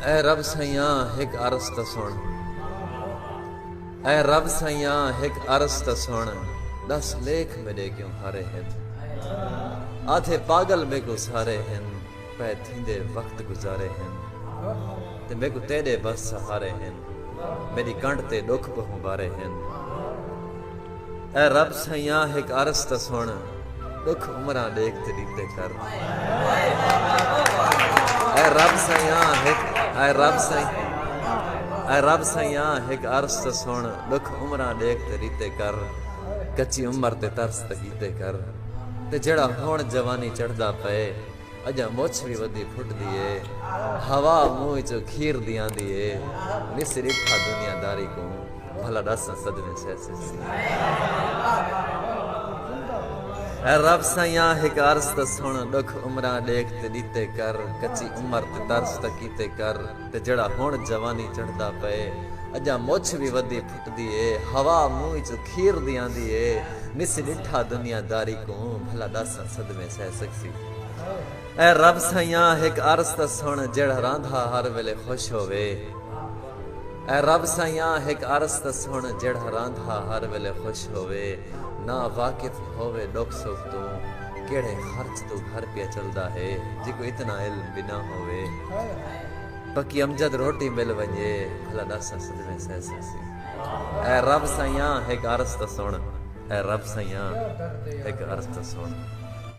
ऐ रब सैयां हिक अर्ज़ त सुण, ऐ रब सैयां हिक अर्ज़ त सुण, 10 लेख मेरे क्यों हारे हैं, आधे पागल में को सारे हैं, पै थींदे वक्त गुजारे हैं, ते मेरे को तेरे बस सहारे हैं, मेरी कंठ ते दुख पहुंचारे हैं। ऐ रब सैयां हिक अर्ज़ त सुण, दुख उमरा देख ते रीते कर। ऐ रब सैयां हिक ऐ रब सैयां हिक अर्ज़ त सुण, दुख उमरा देख ते रीते कर। कच्ची उम्र ते तरस ते कीते कर, ते जेड़ा हुण जवानी चढ़दा पए, अजा मुछ भी वदी फुटदी ए, हवा मुंह चो खीर दी आंदी ए, निस रिठा दुनियादारी को भला दस सदमे सैसे सी। ऐ रब सैयां हिक अर्ज़ त सुण, दुख उमरा देख ते दीते कर। कच्ची उम्र ते तरस त कीते कर, ते जेड़ा हुण जवानी चढ़दा पए, अजा मुछ भी वदी फुटदी ए, हवा मुंह च खीर दी आंदी ए, निस डिठा दुनियादारी को भला दस सदमे सह सकसी। ऐ रब सैयां हिक अर्ज़ त सुण, जेड़ा रांधा हर वेले खुश होवे। ऐ रब सैयां हिक अर्ज़ त सुण, जेड़ा रांधा हर वेले खुश होवे। ना वाकिफ होवे दुख सुख तू, केड़े खर्च तू घर पे चलदा है, जिको इतना इल्म भी ना होवे। पक्की अमजद रोटी मिल वञे, भला दस सदमे सह सकसी। ऐ रब सैयां हिक अर्ज़ त सुण, ऐ रब सैयां हिक अर्ज़ त सुण।